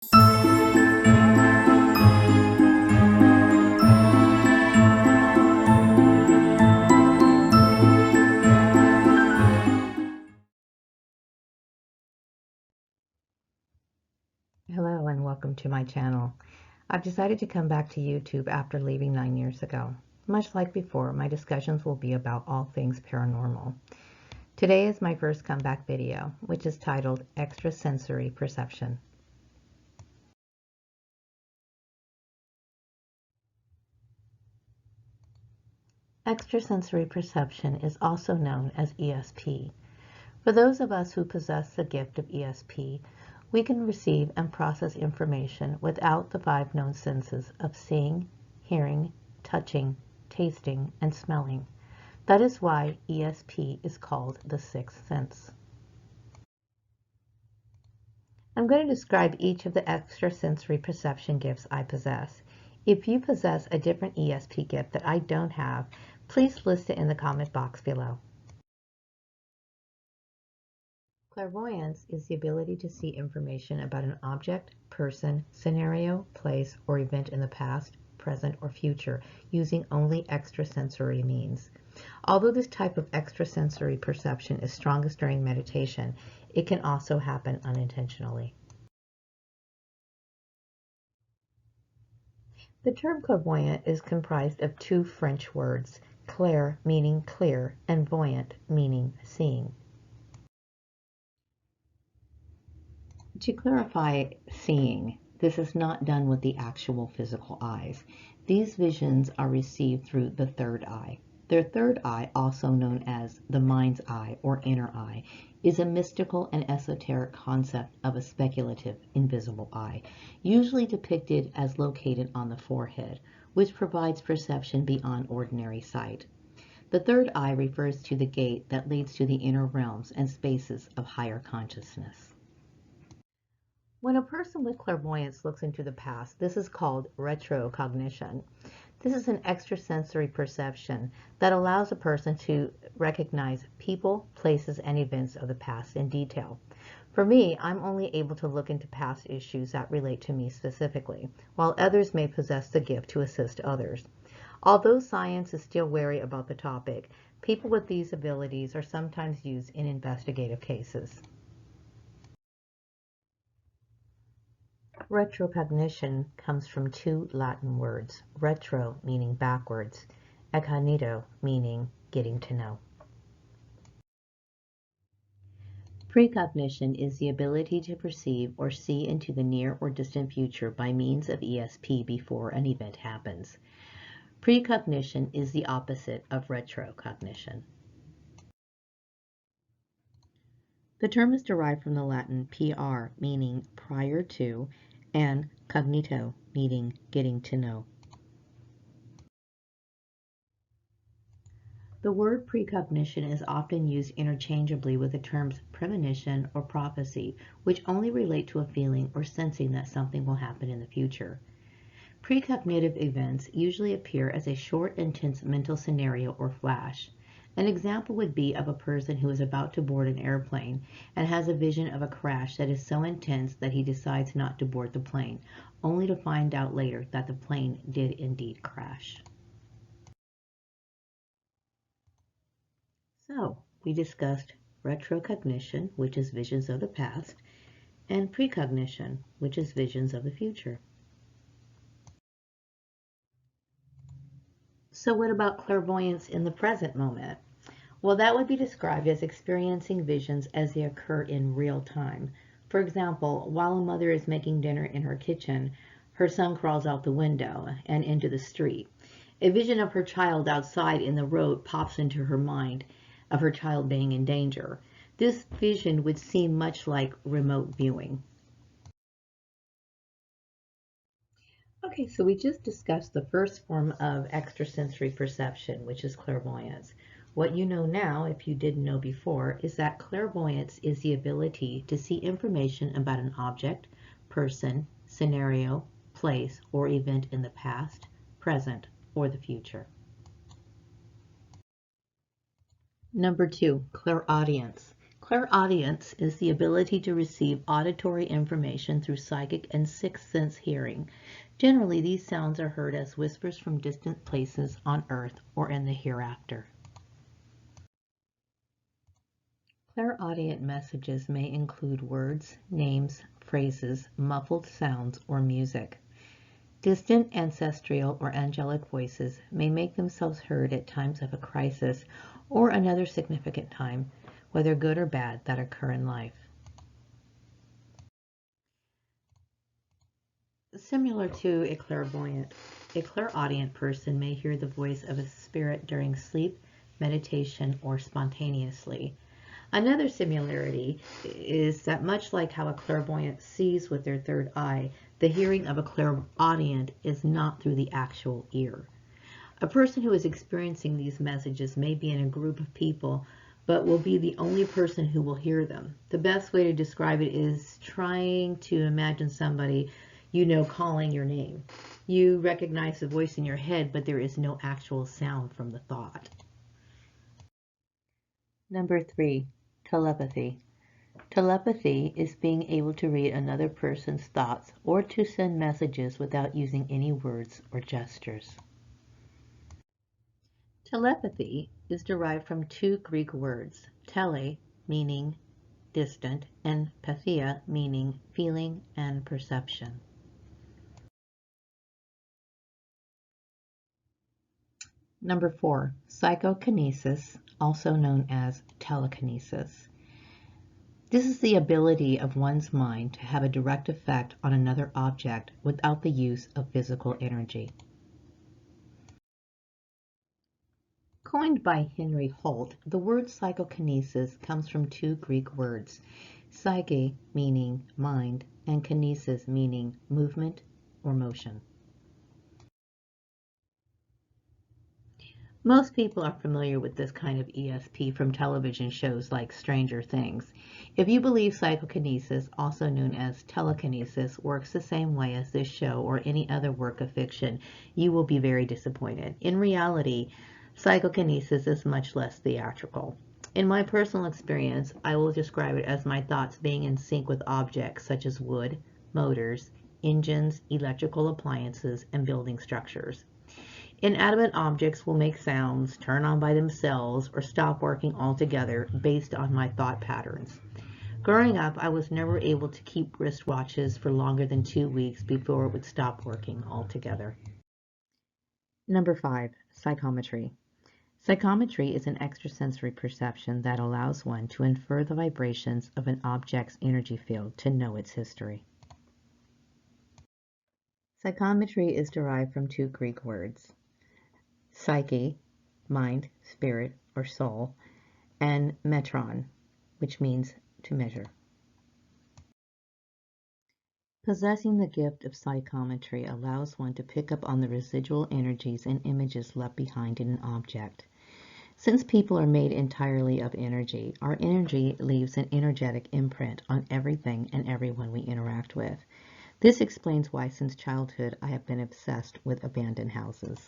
Hello and welcome to my channel. I've decided to come back to YouTube after leaving 9 years ago. Much like before, my discussions will be about all things paranormal. Today is my first comeback video, which is titled Extrasensory Perception. Extrasensory perception is also known as ESP. For those of us who possess the gift of ESP, we can receive and process information without the 5 known senses of seeing, hearing, touching, tasting, and smelling. That is why ESP is called the sixth sense. I'm going to describe each of the extrasensory perception gifts I possess. If you possess a different ESP gift that I don't have, please list it in the comment box below. Clairvoyance is the ability to see information about an object, person, scenario, place, or event in the past, present, or future using only extrasensory means. Although this type of extrasensory perception is strongest during meditation, it can also happen unintentionally. The term clairvoyant is comprised of 2 French words, clair meaning clear and voyant meaning seeing. To clarify seeing, this is not done with the actual physical eyes. These visions are received through the third eye. Their third eye, also known as the mind's eye or inner eye, is a mystical and esoteric concept of a speculative, invisible eye, usually depicted as located on the forehead, which provides perception beyond ordinary sight. The third eye refers to the gate that leads to the inner realms and spaces of higher consciousness. When a person with clairvoyance looks into the past, this is called retrocognition. This is an extrasensory perception that allows a person to recognize people, places, and events of the past in detail. For me, I'm only able to look into past issues that relate to me specifically, while others may possess the gift to assist others. Although science is still wary about the topic, people with these abilities are sometimes used in investigative cases. Retrocognition comes from 2 Latin words, retro meaning backwards, cognito meaning getting to know. Precognition is the ability to perceive or see into the near or distant future by means of ESP before an event happens. Precognition is the opposite of retrocognition. The term is derived from the Latin pr, meaning prior to, and cognito, meaning getting to know. The word precognition is often used interchangeably with the terms premonition or prophecy, which only relate to a feeling or sensing that something will happen in the future. Precognitive events usually appear as a short, intense mental scenario or flash. An example would be of a person who is about to board an airplane and has a vision of a crash that is so intense that he decides not to board the plane, only to find out later that the plane did indeed crash. So, we discussed retrocognition, which is visions of the past, and precognition, which is visions of the future. So what about clairvoyance in the present moment? Well, that would be described as experiencing visions as they occur in real time. For example, while a mother is making dinner in her kitchen, her son crawls out the window and into the street. A vision of her child outside in the road pops into her mind, of her child being in danger. This vision would seem much like remote viewing. Okay, so we just discussed the first form of extrasensory perception, which is clairvoyance. What you know now, if you didn't know before, is that clairvoyance is the ability to see information about an object, person, scenario, place, or event in the past, present, or the future. Number 2, clairaudience. Clairaudience is the ability to receive auditory information through psychic and sixth sense hearing. Generally, these sounds are heard as whispers from distant places on Earth or in the hereafter. Clairaudient messages may include words, names, phrases, muffled sounds, or music. Distant ancestral or angelic voices may make themselves heard at times of a crisis or another significant time, whether good or bad, that occur in life. Similar to a clairaudient person may hear the voice of a spirit during sleep, meditation, or spontaneously. Another similarity is that much like how a clairvoyant sees with their third eye, the hearing of a clairaudient is not through the actual ear. A person who is experiencing these messages may be in a group of people, but will be the only person who will hear them. The best way to describe it is trying to imagine somebody you know calling your name. You recognize the voice in your head, but there is no actual sound from the thought. Number 3, telepathy. Telepathy is being able to read another person's thoughts or to send messages without using any words or gestures. Telepathy is derived from two Greek words, tele, meaning distant, and pathia, meaning feeling and perception. Number 4, psychokinesis, also known as telekinesis. This is the ability of one's mind to have a direct effect on another object without the use of physical energy. Coined by Henry Holt, the word psychokinesis comes from two Greek words, psyche meaning mind and kinesis meaning movement or motion. Most people are familiar with this kind of ESP from television shows like Stranger Things. If you believe psychokinesis, also known as telekinesis, works the same way as this show or any other work of fiction, you will be very disappointed. In reality, psychokinesis is much less theatrical. In my personal experience, I will describe it as my thoughts being in sync with objects such as wood, motors, engines, electrical appliances, and building structures. Inanimate objects will make sounds, turn on by themselves, or stop working altogether based on my thought patterns. Growing up, I was never able to keep wristwatches for longer than 2 weeks before it would stop working altogether. Number 5, psychometry. Psychometry is an extrasensory perception that allows one to infer the vibrations of an object's energy field to know its history. Psychometry is derived from two Greek words, psyche, mind, spirit, or soul, and metron, which means to measure. Possessing the gift of psychometry allows one to pick up on the residual energies and images left behind in an object. Since people are made entirely of energy, our energy leaves an energetic imprint on everything and everyone we interact with. This explains why since childhood I have been obsessed with abandoned houses.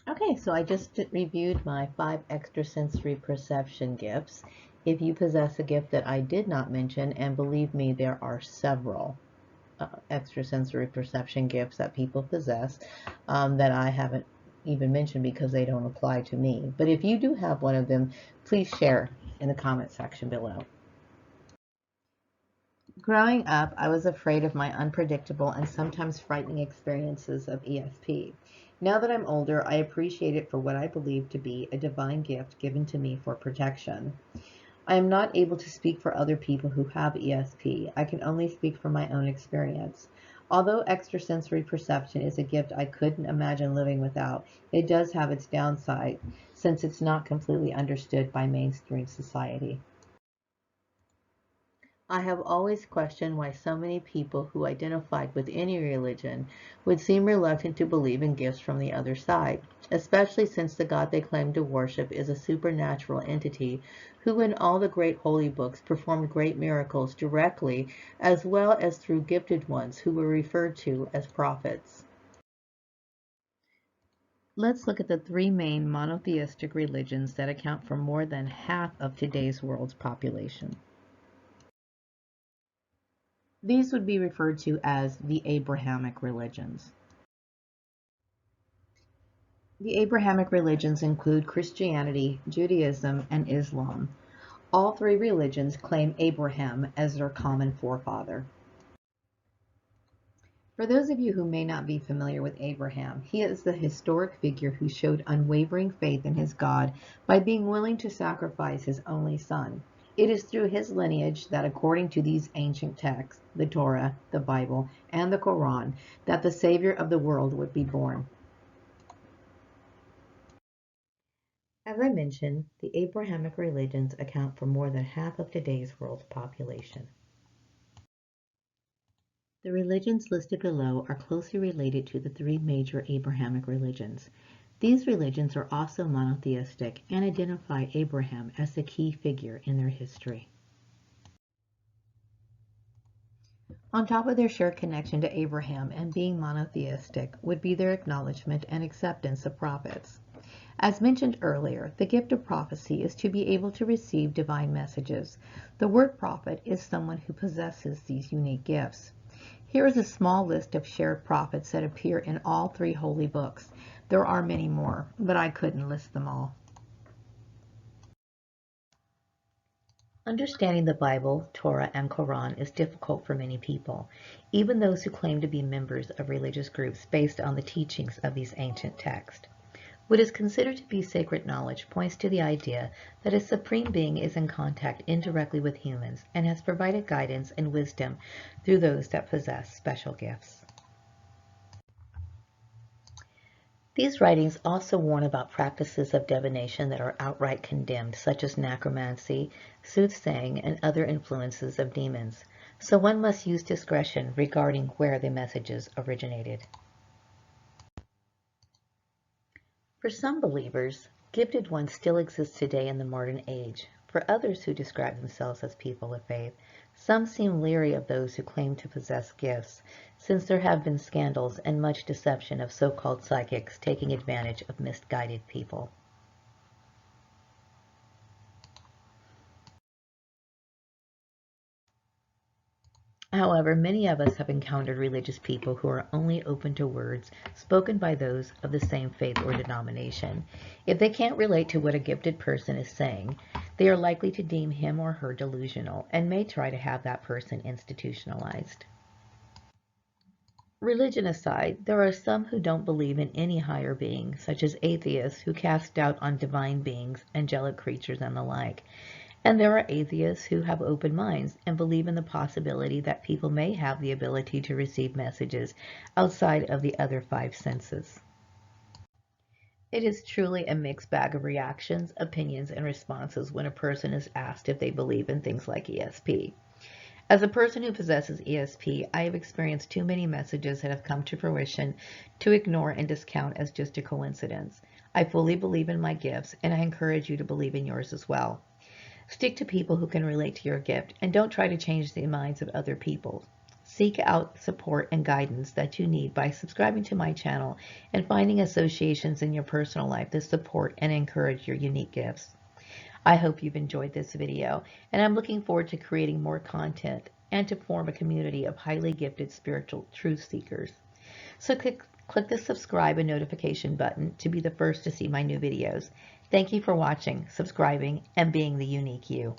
Okay, so I just reviewed my 5 extrasensory perception gifts. If you possess a gift that I did not mention, and believe me, there are several extrasensory perception gifts that people possess that I haven't even mentioned because they don't apply to me. But if you do have one of them, please share in the comment section below. Growing up, I was afraid of my unpredictable and sometimes frightening experiences of ESP. Now that I'm older, I appreciate it for what I believe to be a divine gift given to me for protection. I am not able to speak for other people who have ESP. I can only speak from my own experience. Although extrasensory perception is a gift I couldn't imagine living without, it does have its downside since it's not completely understood by mainstream society. I have always questioned why so many people who identified with any religion would seem reluctant to believe in gifts from the other side, especially since the God they claim to worship is a supernatural entity who in all the great holy books performed great miracles directly as well as through gifted ones who were referred to as prophets. Let's look at the three main monotheistic religions that account for more than half of today's world's population. These would be referred to as the Abrahamic religions. The Abrahamic religions include Christianity, Judaism, and Islam. All three religions claim Abraham as their common forefather. For those of you who may not be familiar with Abraham, he is the historic figure who showed unwavering faith in his God by being willing to sacrifice his only son. It is through his lineage that, according to these ancient texts, the Torah, the Bible, and the Quran, that the Savior of the world would be born. As I mentioned, the Abrahamic religions account for more than half of today's world's population. The religions listed below are closely related to the three major Abrahamic religions. These religions are also monotheistic and identify Abraham as the key figure in their history. On top of their shared connection to Abraham and being monotheistic would be their acknowledgement and acceptance of prophets. As mentioned earlier, the gift of prophecy is to be able to receive divine messages. The word prophet is someone who possesses these unique gifts. Here is a small list of shared prophets that appear in all three holy books. There are many more, but I couldn't list them all. Understanding the Bible, Torah, and Quran is difficult for many people, even those who claim to be members of religious groups based on the teachings of these ancient texts. What is considered to be sacred knowledge points to the idea that a supreme being is in contact indirectly with humans and has provided guidance and wisdom through those that possess special gifts. These writings also warn about practices of divination that are outright condemned, such as necromancy, soothsaying, and other influences of demons. So one must use discretion regarding where the messages originated. For some believers, gifted ones still exist today in the modern age. For others who describe themselves as people of faith, some seem leery of those who claim to possess gifts, since there have been scandals and much deception of so-called psychics taking advantage of misguided people. However, many of us have encountered religious people who are only open to words spoken by those of the same faith or denomination. If they can't relate to what a gifted person is saying, they are likely to deem him or her delusional and may try to have that person institutionalized. Religion aside, there are some who don't believe in any higher being, such as atheists who cast doubt on divine beings, angelic creatures, and the like. And there are atheists who have open minds and believe in the possibility that people may have the ability to receive messages outside of the other five senses. It is truly a mixed bag of reactions, opinions, and responses when a person is asked if they believe in things like ESP. As a person who possesses ESP, I have experienced too many messages that have come to fruition to ignore and discount as just a coincidence. I fully believe in my gifts, and I encourage you to believe in yours as well. Stick to people who can relate to your gift, and don't try to change the minds of other people. Seek out support and guidance that you need by subscribing to my channel and finding associations in your personal life that support and encourage your unique gifts. I hope you've enjoyed this video, and I'm looking forward to creating more content and to form a community of highly gifted spiritual truth seekers. So click the subscribe and notification button to be the first to see my new videos. Thank you for watching, subscribing, and being the unique you.